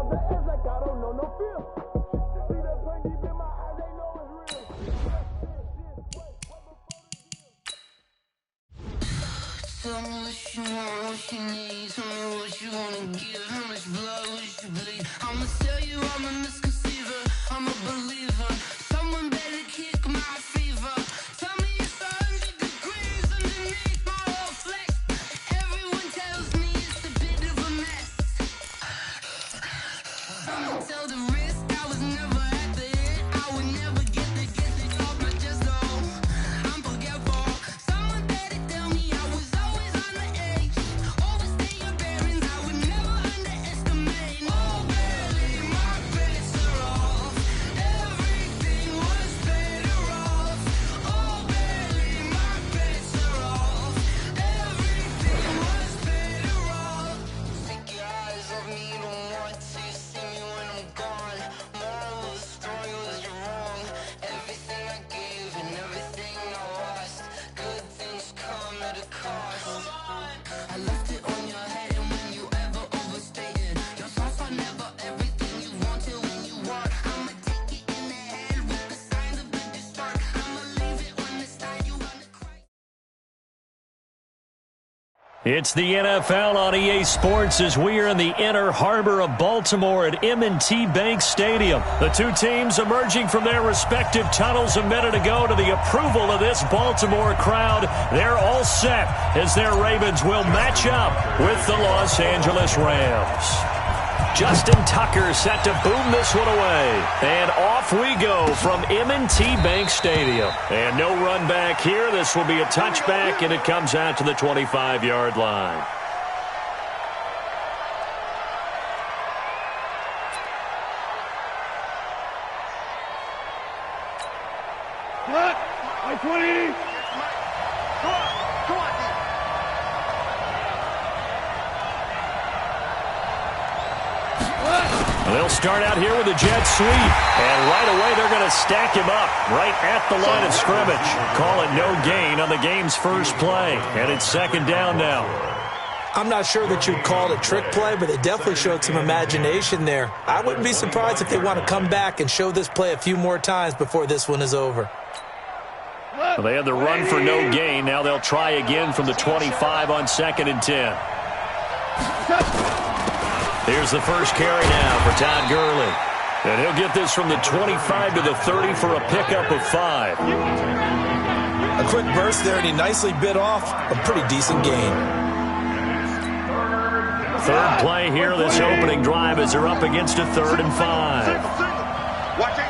Tell me what you want, what you need. Tell me what you wanna give. How much blood would you bleed? I'ma tell you I'm a misconceiver. I'm a believer. Someone better kick my fever. Tell me it's 100 degrees underneath my whole flesh. Everyone tells me it's a bit of a mess. I'ma tell the risk I was never at the end. I would never get it off my chest. Oh, I'm forgetful. Someone better tell me I was always on the edge. Overstay your bearings, I would never underestimate. Oh, barely my bets are off. Everything was better off. Oh, barely my bets are off. Everything was better off. Take your eyes off me, don't want to see me when I'm gone. Moral of the story was you're wrong. Everything I gave and everything I lost. Good things come at a cost. I left it on your head, and when you ever overstated, your thoughts are never everything you wanted when you want. I'ma take it in the head with the signs of a distort. I'ma leave it on the side, you wanna cry. It's the NFL on EA Sports as we are in the inner harbor of Baltimore at M&T Bank Stadium. The two teams emerging from their respective tunnels a minute ago to the approval of this Baltimore crowd. They're all set as their Ravens will match up with the Los Angeles Rams. Justin Tucker set to boom this one away. And off we go from M&T Bank Stadium. And no run back here. This will be a touchback, and it comes out to the 25-yard line. What? My 20. Come on. They'll start out here with a jet sweep. And right away, they're going to stack him up right at the line of scrimmage. Call it no gain on the game's first play. And it's second down now. I'm not sure that you'd call it a trick play, but they definitely showed some imagination there. I wouldn't be surprised if they want to come back and show this play a few more times before this one is over. Well, they had the run for no gain. Now they'll try again from the 25 on 2nd and 10. Here's the first carry now for Todd Gurley. And he'll get this from the 25 to the 30 for a pickup of 5. A quick burst there, and he nicely bit off a pretty decent gain. Third play here, this opening drive as they're up against a 3rd and 5. Watch 18.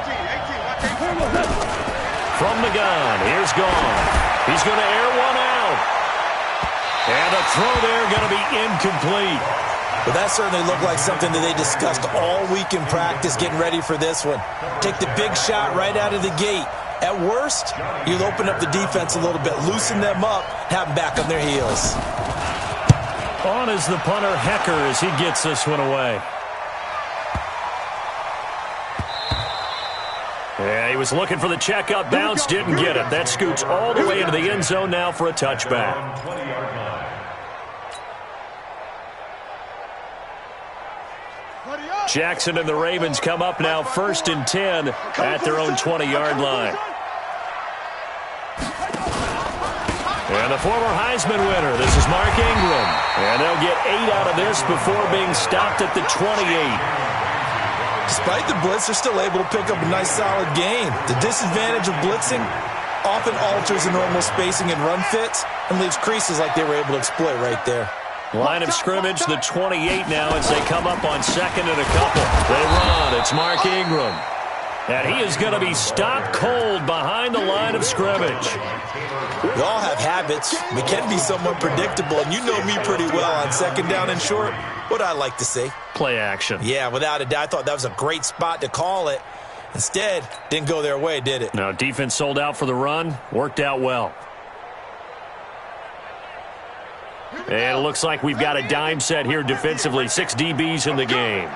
From the gun, here's Gone. He's going to air one out. And a throw there going to be incomplete. But that certainly looked like something that they discussed all week in practice getting ready for this one. Take the big shot right out of the gate. At worst, you'll open up the defense a little bit, loosen them up, have them back on their heels. On is the punter, Hecker, as he gets this one away. Yeah, he was looking for the checkup bounce, didn't get it. That scoots all the way into the end zone now for a touchback. Jackson and the Ravens come up now 1st and 10 at their own 20-yard line. And the former Heisman winner, this is Mark Ingram. And they'll get 8 out of this before being stopped at the 28. Despite the blitz, they're still able to pick up a nice solid gain. The disadvantage of blitzing often alters the normal spacing and run fits and leaves creases like they were able to exploit right there. Line of scrimmage, the 28 now as they come up on 2nd and a couple. They run. It's Mark Ingram. And he is going to be stopped cold behind the line of scrimmage. We all have habits. We can be somewhat predictable, and you know me pretty well on 2nd down and short. What I like to say? Play action. Yeah, without a doubt. I thought that was a great spot to call it. Instead, didn't go their way, did it? No, defense sold out for the run. Worked out well. And it looks like we've got a dime set here defensively. 6 DBs in the game.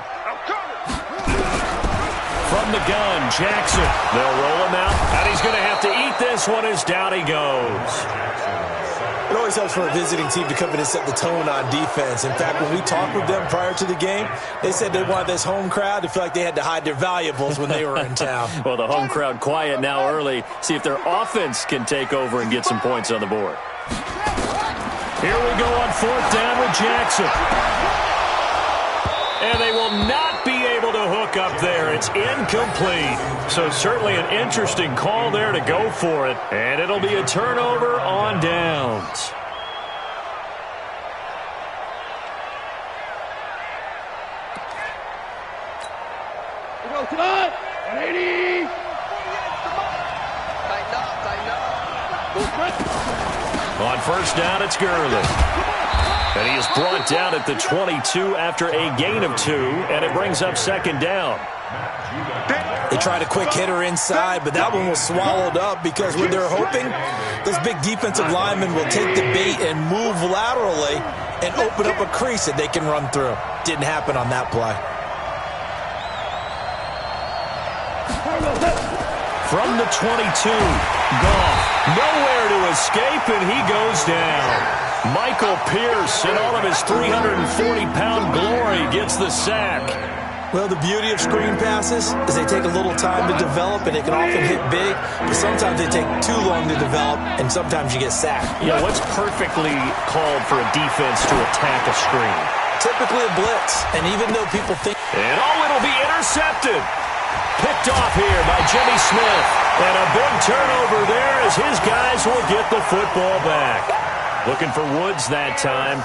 From the gun, Jackson. They'll roll him out, and he's going to have to eat this one as down he goes. It always helps for a visiting team to come in and set the tone on defense. In fact, when we talked with them prior to the game, they said they wanted this home crowd to feel like they had to hide their valuables when they were in town. Well, the home crowd quiet now early. See if their offense can take over and get some points on the board. Here we go on 4th down with Jackson. And they will not be able to hook up there. It's incomplete. So certainly an interesting call there to go for it. And it'll be a turnover on downs. We go tonight. 180. On 1st down, it's Gurley. And he is brought down at the 22 after a gain of 2, and it brings up 2nd down. They tried a quick hitter inside, but that one was swallowed up because what they're hoping, those big defensive linemen will take the bait and move laterally and open up a crease that they can run through. Didn't happen on that play. From the 22, Goff, nowhere to escape, and he goes down. Michael Pierce, in all of his 340-pound glory, gets the sack. Well, the beauty of screen passes is they take a little time to develop, and they can often hit big, but sometimes they take too long to develop, and sometimes you get sacked. Yeah, what's perfectly called for a defense to attack a screen? Typically a blitz, and even though people think... And it'll be intercepted. Picked off here by Jimmy Smith. And a big turnover there as his guys will get the football back. Looking for Woods that time.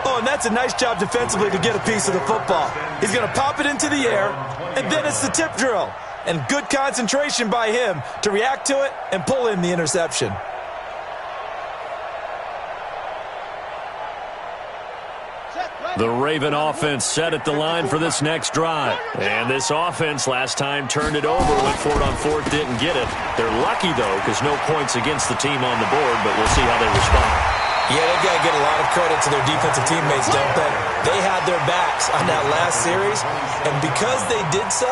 Oh, and that's a nice job defensively to get a piece of the football. He's going to pop it into the air, and then it's the tip drill. And good concentration by him to react to it and pull in the interception. The Raven offense set at the line for this next drive. And this offense last time turned it over, went for it on 4th, didn't get it. They're lucky, though, because no points against the team on the board, but we'll see how they respond. Yeah, they got to get a lot of credit to their defensive teammates, don't they? They had their backs on that last series, and because they did so,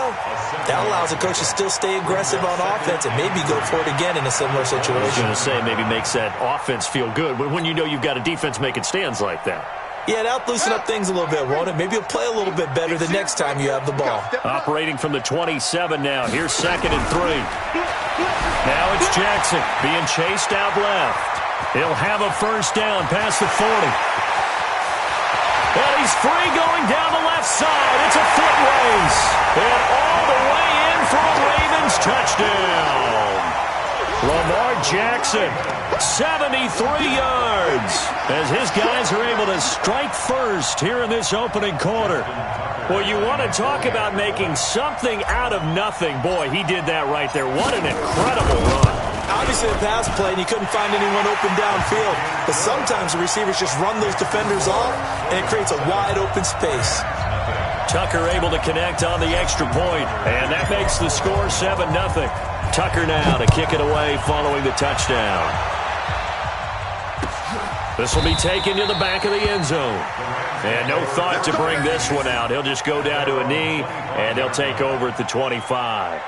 that allows the coach to still stay aggressive on offense and maybe go for it again in a similar situation. I was going to say maybe makes that offense feel good, but when you know you've got a defense making stands like that. Yeah, that'll loosen up things a little bit, won't it? Maybe you'll play a little bit better the next time you have the ball. Operating from the 27 now. Here's 2nd and 3. Now it's Jackson being chased out left. He'll have a 1st down past the 40. And he's free going down the left side. It's a foot race. And all the way in for a Ravens touchdown. Lamar Jackson, 73 yards, as his guys are able to strike first here in this opening quarter. Well, you want to talk about making something out of nothing. Boy, he did that right there. What an incredible run. Obviously a pass play, and he couldn't find anyone open downfield. But sometimes the receivers just run those defenders off, and it creates a wide open space. Tucker able to connect on the extra point, and that makes the score 7-0. Tucker now to kick it away following the touchdown. This will be taken to the back of the end zone. And no thought to bring this one out. He'll just go down to a knee, and they'll take over at the 25.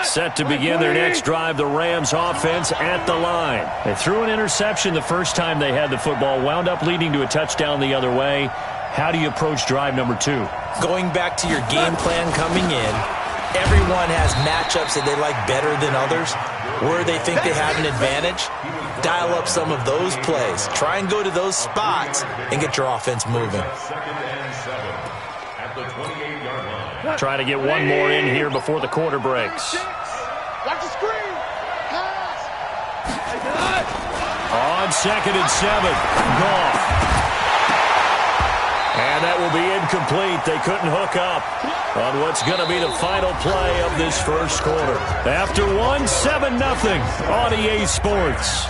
Set to begin their next drive, the Rams offense at the line. They threw an interception the first time they had the football, wound up leading to a touchdown the other way. How do you approach drive number 2? Going back to your game plan coming in, everyone has matchups that they like better than others. Where they think they have an advantage, dial up some of those plays. Try and go to those spots and get your offense moving. Try to get one more in here before the quarter breaks. Watch the screen. Pass. On 2nd and 7, Goff. And that will be incomplete. They couldn't hook up on what's going to be the final play of this first quarter. After 7-0 on EA Sports.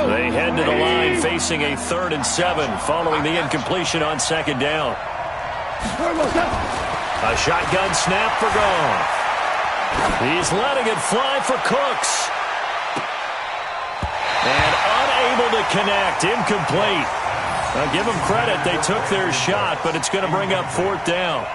They head to the line facing a 3rd and 7 following the incompletion on 2nd down. A shotgun snap for Goff. He's letting it fly for Cooks. And unable to connect. Incomplete. Now give them credit. They took their shot, but it's going to bring up 4th down.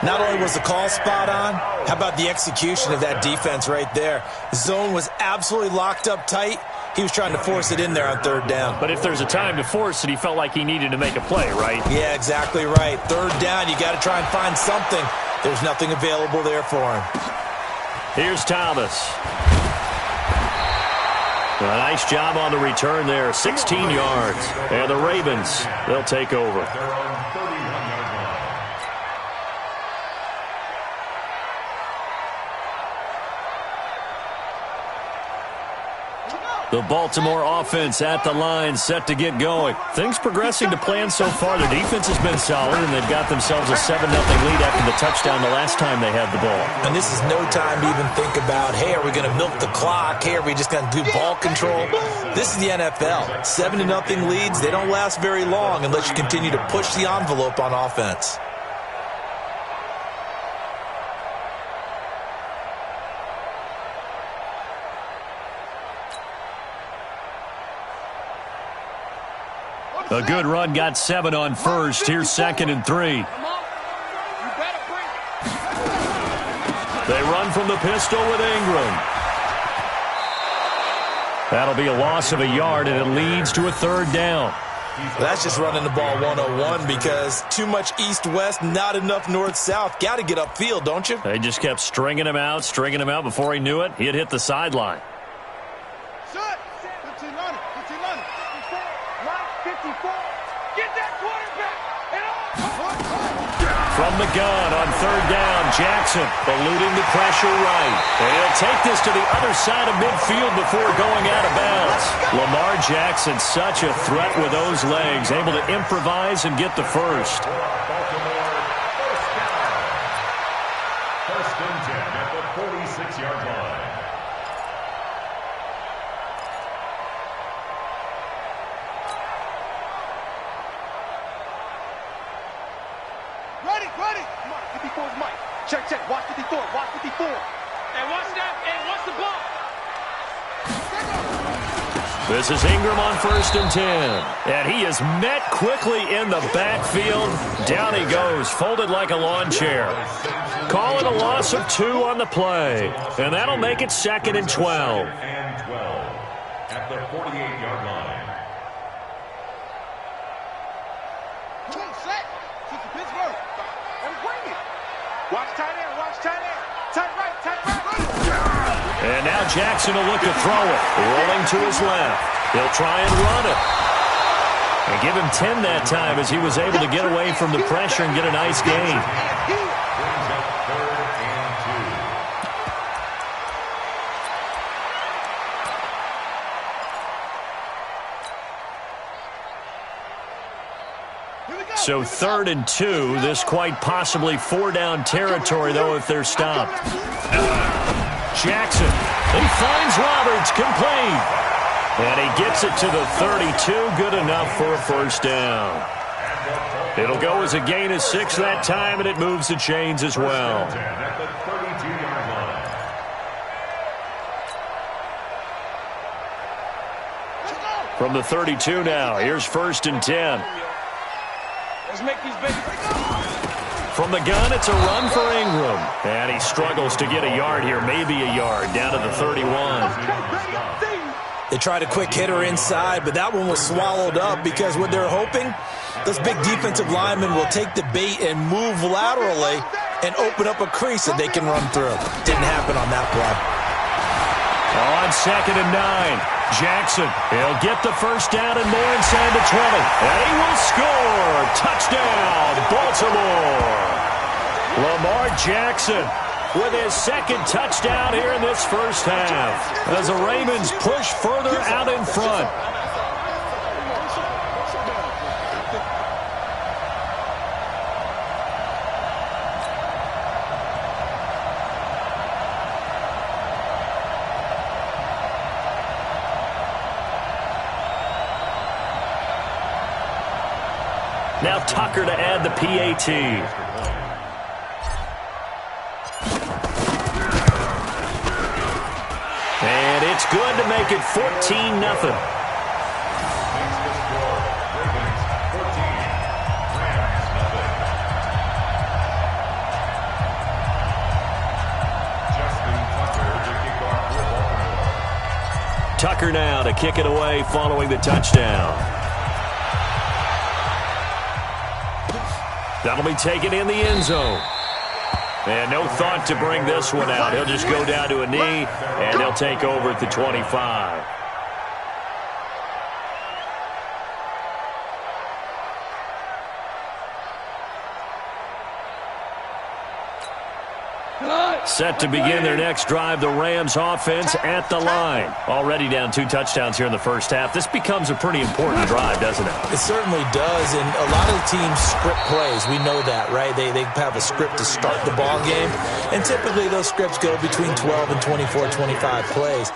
Not only was the call spot on, how about the execution of that defense right there? The zone was absolutely locked up tight. He was trying to force it in there on 3rd down. But if there's a time to force it, he felt like he needed to make a play, right? Yeah, exactly right. 3rd down, you got to try and find something. There's nothing available there for him. Here's Thomas. A nice job on the return there, 16 yards. And the Ravens, they'll take over. The Baltimore offense at the line, set to get going. Things progressing to plan so far. Their defense has been solid, and they've got themselves a 7-0 lead after the touchdown the last time they had the ball. And this is no time to even think about, hey, are we going to milk the clock? Hey, are we just going to do ball control? This is the NFL. 7-0 leads, they don't last very long unless you continue to push the envelope on offense. A good run, got 7 on first. Here's 2nd and 3. They run from the pistol with Ingram. That'll be a loss of a yard, and it leads to a 3rd down. That's just running the ball 101 because too much east-west, not enough north-south. Got to get upfield, don't you? They just kept stringing him out. Before he knew it, he had hit the sideline. From the gun on 3rd down, Jackson eluding the pressure right. And he'll take this to the other side of midfield before going out of bounds. Lamar Jackson, such a threat with those legs, able to improvise and get the first. First and 10 at the 46-yard line. Ready. Mike, 54 is Mike. Check. Watch 54. And watch that. And watch the ball. This is Ingram on 1st and 10. And he is met quickly in the backfield. Down he goes, folded like a lawn chair. Call it a loss of 2 on the play. And that'll make it 2nd and 12. And 12 at the 48-yard line. And now Jackson will look to throw it. Rolling to his left. He'll try and run it. And give him 10 that time as he was able to get away from the pressure and get a nice gain. So 3rd and 2. This quite possibly 4-down territory, though, if they're stopped. Jackson. He finds Roberts, complete. And he gets it to the 32. Good enough for a 1st down. It'll go as a gain of 6 that time, and it moves the chains as well. From the 32 now, here's 1st and 10. Let's make these babies. From the gun, it's a run for Ingram. And he struggles to get a yard here, maybe a yard, down to the 31. They tried a quick hitter inside, but that one was swallowed up because what they're hoping, those big defensive linemen will take the bait and move laterally and open up a crease that they can run through. Didn't happen on that play. On 2nd and 9. Jackson, he'll get the 1st down and more inside the 20. And he will score. Touchdown, Baltimore. Lamar Jackson with his 2nd touchdown here in this 1st half as the Ravens push further out in front. Now Tucker to add the PAT. good to make it 14-0. Tucker now to kick it away following the touchdown. That'll be taken in the end zone. And no thought to bring this one out. He'll just go down to a knee, and they'll take over at the 25. Set to begin their next drive, the Rams offense at the line. Already down 2 touchdowns here in the first half. This becomes a pretty important drive, doesn't it? It certainly does, and a lot of teams script plays. We know that, right? They have a script to start the ball game, and typically those scripts go between 12 and 24, 25 plays.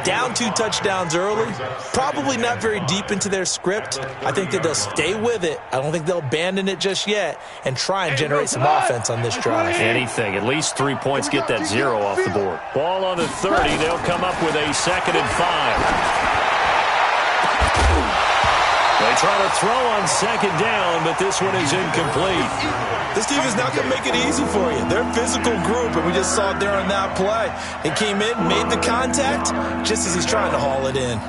Down 2 touchdowns early, probably not very deep into their script. I think that they'll stay with it. I don't think they'll abandon it just yet and try and generate some offense on this drive. Anything. At least 3 points, get that 0 off the board. Ball on the 30. They'll come up with a 2nd and 5. They try to throw on 2nd down, but this one is incomplete. This team is not going to make it easy for you. They're a physical group, and we just saw it there on that play. He came in, made the contact, just as he's trying to haul it in.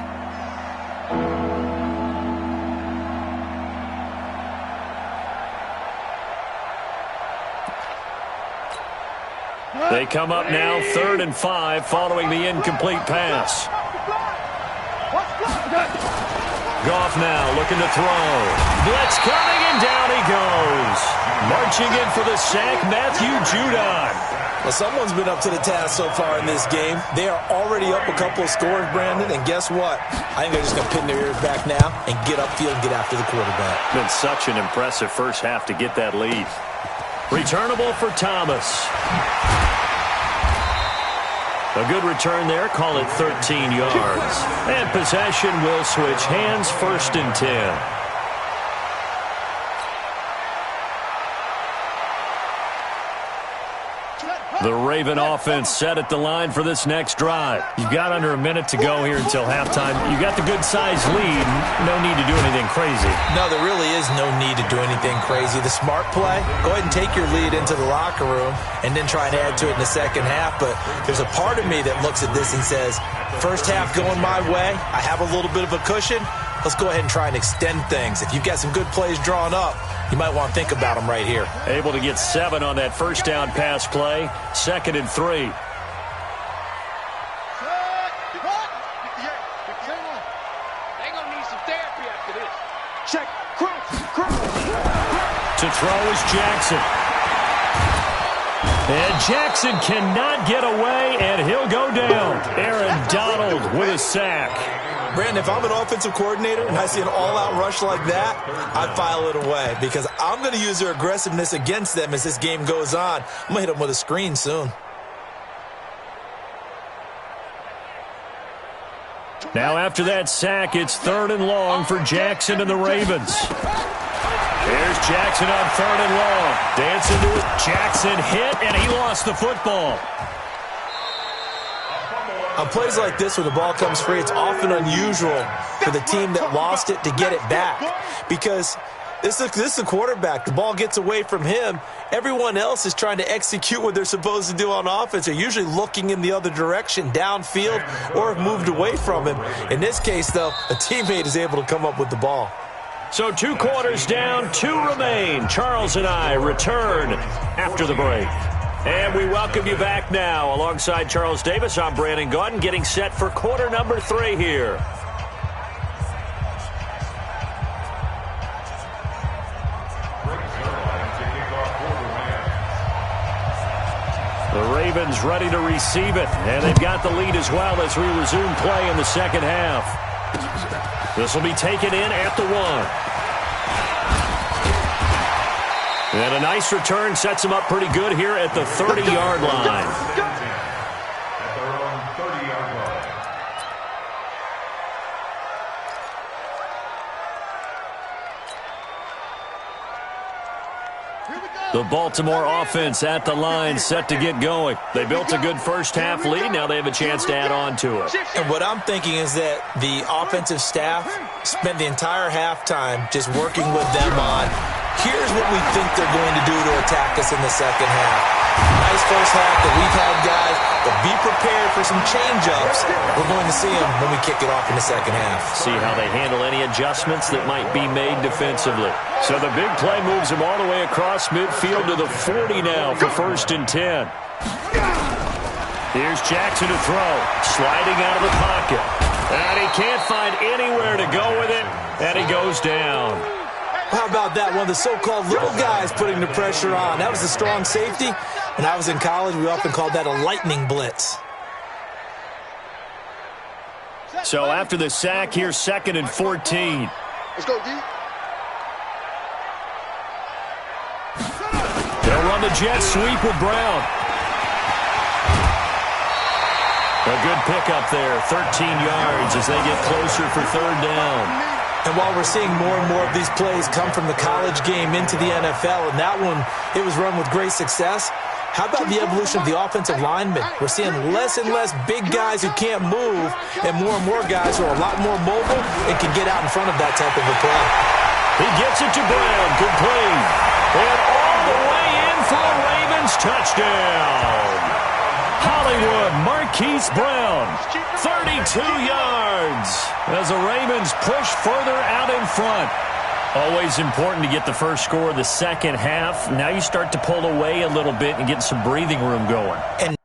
They come up now 3rd and 5 following the incomplete pass. Goff now looking to throw. Blitz coming, and down he goes. Marching in for the sack, Matthew Judon. Well, someone's been up to the task so far in this game. They are already up a couple of scores, Brandon, and guess what? I think they're just going to pin their ears back now and get upfield and get after the quarterback. Been such an impressive first half to get that lead. Returnable for Thomas. A good return there. Call it 13 yards. And possession will switch hands, 1st and 10. The Raven offense set at the line for this next drive. You've got under a minute to go here until halftime. You've got the good-sized lead. No need to do anything crazy. No, there really is no need to do anything crazy. The smart play, go ahead and take your lead into the locker room and then try and add to it in the second half. But there's a part of me that looks at this and says, first half going my way, I have a little bit of a cushion. Let's go ahead and try and extend things. If you've got some good plays drawn up, you might want to think about them right here. Able to get 7 on that first down pass play. 2nd and 3. Check. Crouch. To throw is Jackson. And Jackson cannot get away, and he'll go down. Aaron Donald with a sack. Brandon, if I'm an offensive coordinator and I see an all-out rush like that, I file it away because I'm going to use their aggressiveness against them as this game goes on. I'm going to hit them with a screen soon. Now after that sack, it's 3rd and long for Jackson and the Ravens. Here's Jackson on 3rd and long. Dancing to it. Jackson hit, and he lost the football. On plays like this where the ball comes free, it's often unusual for the team that lost it to get it back because this is the quarterback. The ball gets away from him. Everyone else is trying to execute what they're supposed to do on offense. They're usually looking in the other direction, downfield, or have moved away from him. In this case, though, a teammate is able to come up with the ball. So 2 quarters down, 2 remain. Charles and I return after the break. And we welcome you back now. Alongside Charles Davis, I'm Brandon Gaudin, getting set for quarter number 3 here. The Ravens ready to receive it, and they've got the lead as well as we resume play in the second half. This will be taken in at the 1. And a nice return sets him up pretty good here at the 30-yard line. At their own 30-yard line. Here we go. The Baltimore offense at the line, set to get going. They built a good first-half lead. Now they have a chance to add on to it. And what I'm thinking is that the offensive staff spent the entire halftime just working with them on, here's what we think they're going to do to attack us in the second half. Nice first half that we've had, guys, but be prepared for some change-ups. We're going to see them when we kick it off in the second half. See how they handle any adjustments that might be made defensively. So the big play moves them all the way across midfield to the 40 now for 1st and 10. Here's Jackson to throw, sliding out of the pocket. And he can't find anywhere to go with it, and he goes down. How about that? One of the so-called little guys putting the pressure on. That was a strong safety. When I was in college, we often called that a lightning blitz. So after the sack, here's 2nd and 14. Let's go, D. They'll run the jet sweep with Brown. A good pickup there, 13 yards as they get closer for 3rd down. And while we're seeing more and more of these plays come from the college game into the NFL, and that one, it was run with great success, how about the evolution of the offensive linemen? We're seeing less and less big guys who can't move and more guys who are a lot more mobile and can get out in front of that type of a play. He gets it to Brown, complete. And all the way in for a Ravens touchdown. Hollywood Marquise Brown, 32 yards as the Ravens push further out in front. Always important to get the first score of the second half. Now you start to pull away a little bit and get some breathing room going. And